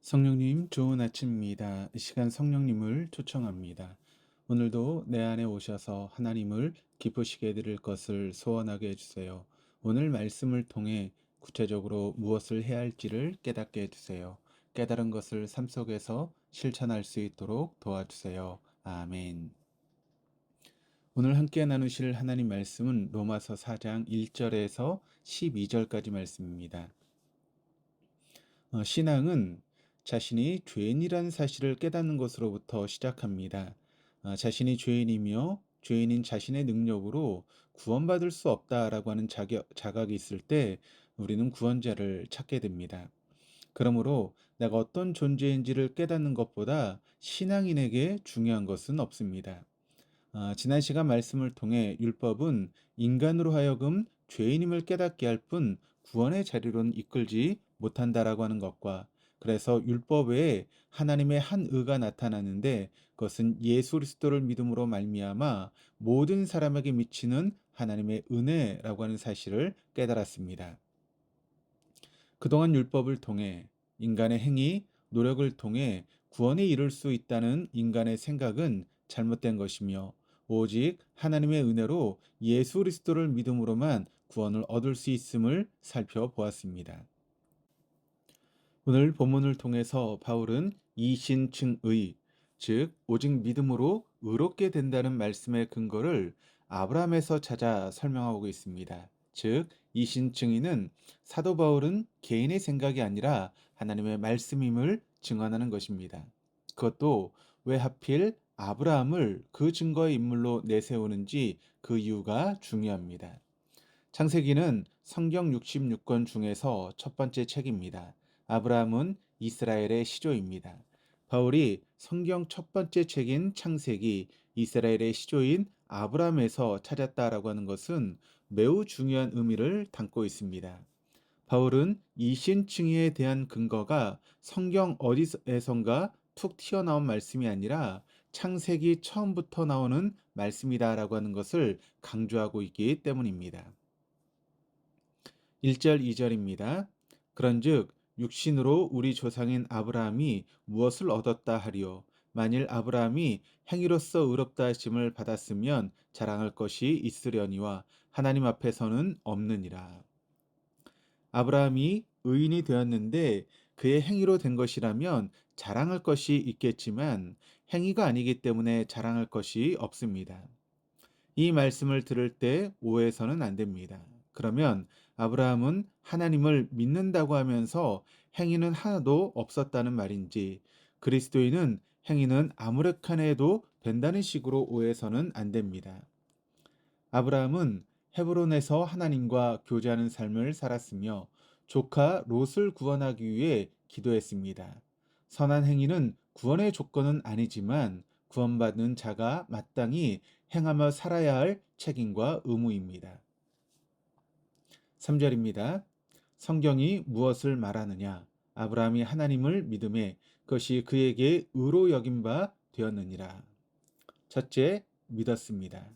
성령님, 좋은 아침입니다. 이 시간 성령님을 초청합니다. 오늘도 내 안에 오셔서 하나님을 기쁘시게 해드릴 것을 소원하게 해주세요. 오늘 말씀을 통해 구체적으로 무엇을 해야 할지를 깨닫게 해주세요. 깨달은 것을 삶 속에서 실천할 수 있도록 도와주세요. 아멘. 오늘 함께 나누실 하나님 말씀은 로마서 4장 1절에서 12절까지 말씀입니다. 신앙은 자신이 죄인이라는 사실을 깨닫는 것으로부터 시작합니다. 자신이 죄인이며 죄인인 자신의 능력으로 구원받을 수 없다라고 하는 자각이 있을 때 우리는 구원자를 찾게 됩니다. 그러므로 내가 어떤 존재인지를 깨닫는 것보다 신앙인에게 중요한 것은 없습니다. 지난 시간 말씀을 통해 율법은 인간으로 하여금 죄인임을 깨닫게 할 뿐 구원의 자리로는 이끌지 못한다라고 하는 것과 그래서 율법 외에 하나님의 한 의가 나타나는데 그것은 예수 그리스도를 믿음으로 말미암아 모든 사람에게 미치는 하나님의 은혜라고 하는 사실을 깨달았습니다. 그동안 율법을 통해 인간의 행위, 노력을 통해 구원에 이를 수 있다는 인간의 생각은 잘못된 것이며 오직 하나님의 은혜로 예수 그리스도를 믿음으로만 구원을 얻을 수 있음을 살펴보았습니다. 오늘 본문을 통해서 바울은 이신층의, 즉 오직 믿음으로 의롭게 된다는 말씀의 근거를 아브라함에서 찾아 설명하고 있습니다. 즉 이신층의는 사도 바울은 개인의 생각이 아니라 하나님의 말씀임을 증언하는 것입니다. 그것도 왜 하필 아브라함을 그 증거의 인물로 내세우는지 그 이유가 중요합니다. 창세기는 성경 66권 중에서 첫 번째 책입니다. 아브라함은 이스라엘의 시조입니다. 바울이 성경 첫 번째 책인 창세기, 이스라엘의 시조인 아브라함에서 찾았다라고 하는 것은 매우 중요한 의미를 담고 있습니다. 바울은 이신층의에 대한 근거가 성경 어디에선가 툭 튀어나온 말씀이 아니라 창세기 처음부터 나오는 말씀이다라고 하는 것을 강조하고 있기 때문입니다. 1절, 2절입니다. 그런즉 육신으로 우리 조상인 아브라함이 무엇을 얻었다 하리요? 만일 아브라함이 행위로서 의롭다 하심을 받았으면 자랑할 것이 있으려니와 하나님 앞에서는 없느니라. 아브라함이 의인이 되었는데 그의 행위로 된 것이라면 자랑할 것이 있겠지만 행위가 아니기 때문에 자랑할 것이 없습니다. 이 말씀을 들을 때 오해해서는 안 됩니다. 그러면 아브라함은 하나님을 믿는다고 하면서 행위는 하나도 없었다는 말인지 그리스도인은 행위는 아무렇게나 해도 된다는 식으로 오해해서는 안 됩니다. 아브라함은 헤브론에서 하나님과 교제하는 삶을 살았으며 조카 롯을 구원하기 위해 기도했습니다. 선한 행위는 구원의 조건은 아니지만 구원받는 자가 마땅히 행하며 살아야 할 책임과 의무입니다. 3절입니다. 성경이 무엇을 말하느냐? 아브라함이 하나님을 믿음에 그것이 그에게 의로 여긴 바 되었느니라. 첫째, 믿었습니다.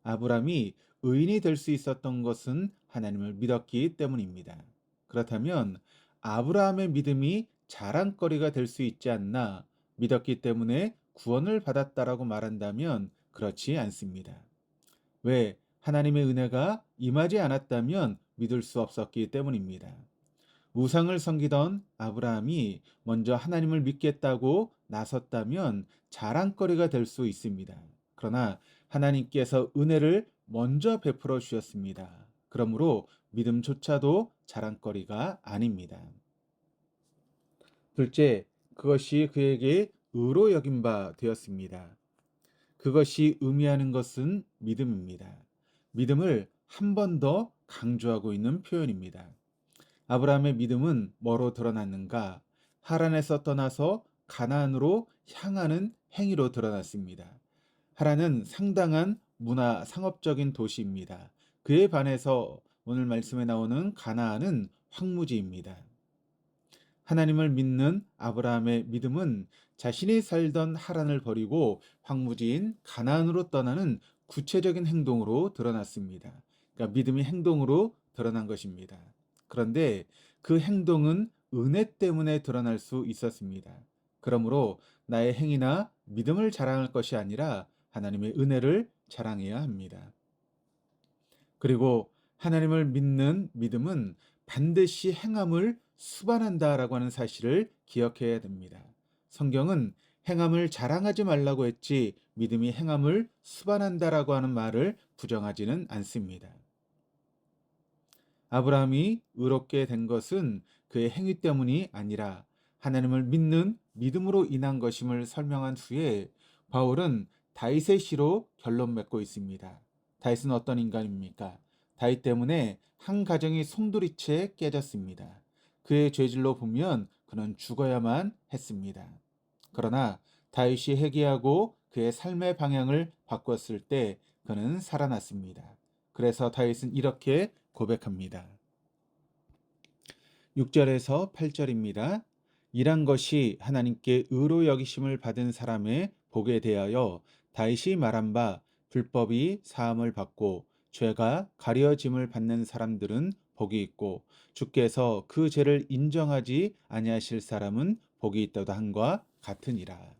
아브라함이 의인이 될 수 있었던 것은 하나님을 믿었기 때문입니다. 그렇다면 아브라함의 믿음이 자랑거리가 될 수 있지 않나? 믿었기 때문에 구원을 받았다라고 말한다면 그렇지 않습니다. 왜? 하나님의 은혜가 임하지 않았다면 믿을 수 없었기 때문입니다. 우상을 섬기던 아브라함이 먼저 하나님을 믿겠다고 나섰다면 자랑거리가 될 수 있습니다. 그러나 하나님께서 은혜를 먼저 베풀어 주셨습니다. 그러므로 믿음조차도 자랑거리가 아닙니다. 둘째, 그것이 그에게 의로 여긴 바 되었습니다. 그것이 의미하는 것은 믿음입니다. 믿음을 한 번 더 강조하고 있는 표현입니다. 아브라함의 믿음은 뭐로 드러났는가? 하란에서 떠나서 가나안으로 향하는 행위로 드러났습니다. 하란은 상당한 문화 상업적인 도시입니다. 그에 반해서 오늘 말씀에 나오는 가나안은 황무지입니다. 하나님을 믿는 아브라함의 믿음은 자신이 살던 하란을 버리고 황무지인 가나안으로 떠나는 구체적인 행동으로 드러났습니다. 그러니까 믿음이 행동으로 드러난 것입니다. 그런데 그 행동은 은혜 때문에 드러날 수 있었습니다. 그러므로 나의 행위나 믿음을 자랑할 것이 아니라 하나님의 은혜를 자랑해야 합니다. 그리고 하나님을 믿는 믿음은 반드시 행함을 수반한다라고 하는 사실을 기억해야 됩니다. 성경은 행함을 자랑하지 말라고 했지 믿음이 행함을 수반한다라고 하는 말을 부정하지는 않습니다. 아브라함이 의롭게 된 것은 그의 행위 때문이 아니라 하나님을 믿는 믿음으로 인한 것임을 설명한 후에 바울은 다윗의 시로 결론 맺고 있습니다. 다윗은 어떤 인간입니까? 다윗 때문에 한 가정이 송두리째 깨졌습니다. 그의 죄질로 보면 그는 죽어야만 했습니다. 그러나 다윗이 회개하고 그의 삶의 방향을 바꿨을 때 그는 살아났습니다. 그래서 다윗은 이렇게 고백합니다. 6절에서 8절입니다. 이란 것이 하나님께 의로 여기심을 받은 사람의 복에 대하여 다윗이 말한 바 불법이 사함을 받고 죄가 가려짐을 받는 사람들은 복이 있고 주께서 그 죄를 인정하지 아니하실 사람은 복이 있다도 한과 같으니라.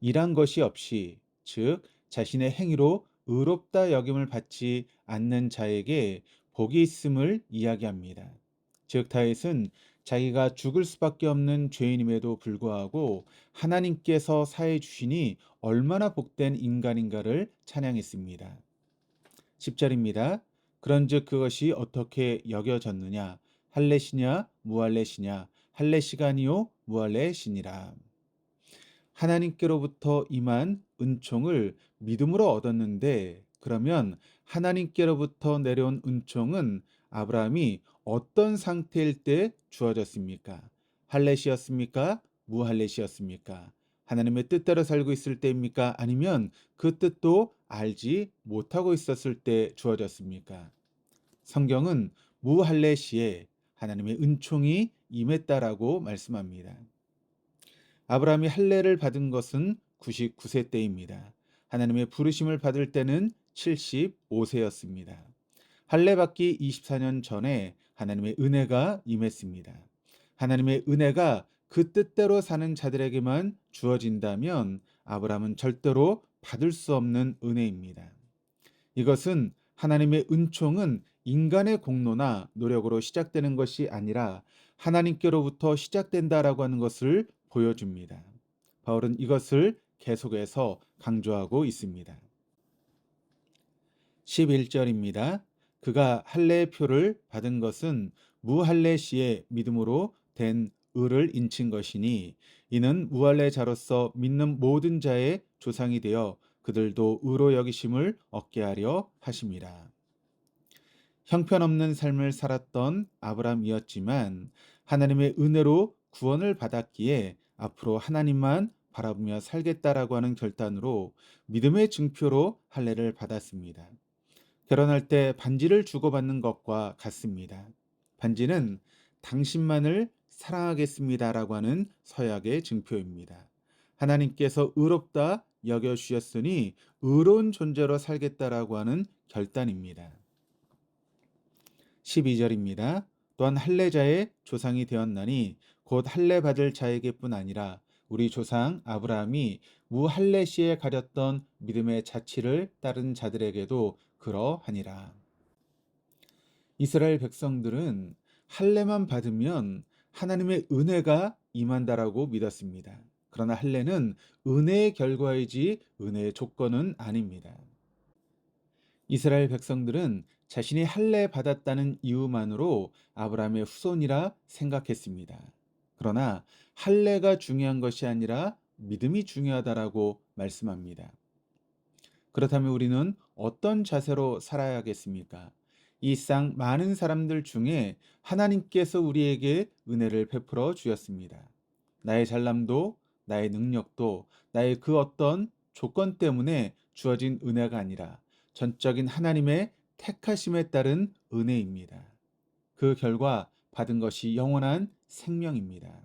일한 것이 없이 즉 자신의 행위로 의롭다 여김을 받지 않는 자에게 복이 있음을 이야기합니다. 즉 다윗은 자기가 죽을 수밖에 없는 죄인임에도 불구하고 하나님께서 사해 주시니 얼마나 복된 인간인가를 찬양했습니다. 10절입니다. 그런즉 그것이 어떻게 여겨졌느냐 할례시냐 무할례시냐 할례시가 아니요 무할례시니라. 하나님께로부터 임한 은총을 믿음으로 얻었는데 그러면 하나님께로부터 내려온 은총은 아브라함이 어떤 상태일 때 주어졌습니까? 할례시였습니까? 무할례시였습니까? 하나님의 뜻대로 살고 있을 때입니까? 아니면 그 뜻도 알지 못하고 있었을 때 주어졌습니까? 성경은 무할례시에 하나님의 은총이 임했다라고 말씀합니다. 아브라함이 할례를 받은 것은 99세 때입니다. 하나님의 부르심을 받을 때는 75세였습니다. 할례 받기 24년 전에 하나님의 은혜가 임했습니다. 하나님의 은혜가 그 뜻대로 사는 자들에게만 주어진다면 아브라함은 절대로 받을 수 없는 은혜입니다. 이것은 하나님의 은총은 인간의 공로나 노력으로 시작되는 것이 아니라 하나님께로부터 시작된다라고 하는 것을 보여줍니다. 바울은 이것을 계속해서 강조하고 있습니다. 11절입니다. 그가 할례의 표를 받은 것은 무할례 시의 믿음으로 된 의를 인친 것이니 이는 무할례자로서 믿는 모든 자의 조상이 되어 그들도 의로 여기심을 얻게 하려 하심이라. 형편없는 삶을 살았던 아브라함이었지만 하나님의 은혜로 구원을 받았기에 앞으로 하나님만 바라보며 살겠다라고 하는 결단으로 믿음의 증표로 할례를 받았습니다. 결혼할 때 반지를 주고받는 것과 같습니다. 반지는 당신만을 사랑하겠습니다라고 하는 서약의 증표입니다. 하나님께서 의롭다 여겨주셨으니 의로운 존재로 살겠다라고 하는 결단입니다. 12절입니다. 또한 할례자의 조상이 되었나니 곧 할례 받을 자에게뿐 아니라 우리 조상 아브라함이 무할례 시에 가렸던 믿음의 자취를 따른 자들에게도 그러하니라. 이스라엘 백성들은 할례만 받으면 하나님의 은혜가 임한다라고 믿었습니다. 그러나 할례는 은혜의 결과이지 은혜의 조건은 아닙니다. 이스라엘 백성들은 자신이 할례 받았다는 이유만으로 아브라함의 후손이라 생각했습니다. 그러나 할례가 중요한 것이 아니라 믿음이 중요하다라고 말씀합니다. 그렇다면 우리는 어떤 자세로 살아야겠습니까? 이 쌍 많은 사람들 중에 하나님께서 우리에게 은혜를 베풀어 주셨습니다. 나의 잘남도, 나의 능력도, 나의 그 어떤 조건 때문에 주어진 은혜가 아니라 전적인 하나님의 택하심에 따른 은혜입니다. 그 결과 받은 것이 영원한 생명입니다.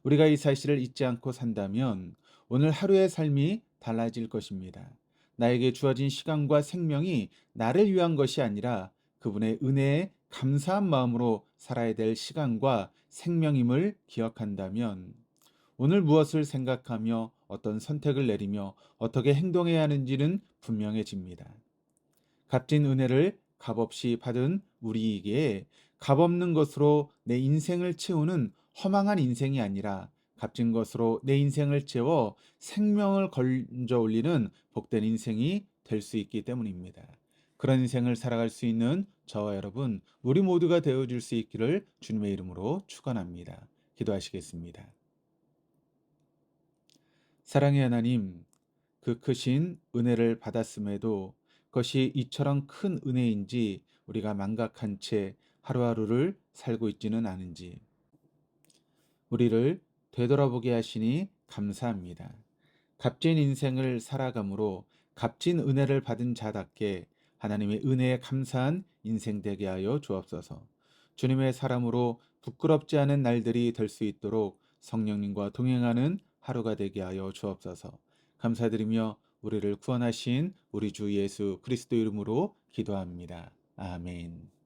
우리가 이 사실을 잊지 않고 산다면 오늘 하루의 삶이 달라질 것입니다. 나에게 주어진 시간과 생명이 나를 위한 것이 아니라 그분의 은혜에 감사한 마음으로 살아야 될 시간과 생명임을 기억한다면 오늘 무엇을 생각하며 어떤 선택을 내리며 어떻게 행동해야 하는지는 분명해집니다. 값진 은혜를 값없이 받은 우리에게 값없는 것으로 내 인생을 채우는 허망한 인생이 아니라 값진 것으로 내 인생을 채워 생명을 건져 올리는 복된 인생이 될 수 있기 때문입니다. 그런 인생을 살아갈 수 있는 저와 여러분, 우리 모두가 되어줄 수 있기를 주님의 이름으로 축원합니다. 기도하시겠습니다. 사랑의 하나님, 그 크신 은혜를 받았음에도 그것이 이처럼 큰 은혜인지 우리가 망각한 채 하루하루를 살고 있지는 않은지 우리를 되돌아보게 하시니 감사합니다. 값진 인생을 살아감으로 값진 은혜를 받은 자답게 하나님의 은혜에 감사한 인생 되게 하여 주옵소서. 주님의 사람으로 부끄럽지 않은 날들이 될 수 있도록 성령님과 동행하는 하루가 되게 하여 주옵소서. 감사드리며 우리를 구원하신 우리 주 예수 그리스도 이름으로 기도합니다. 아멘.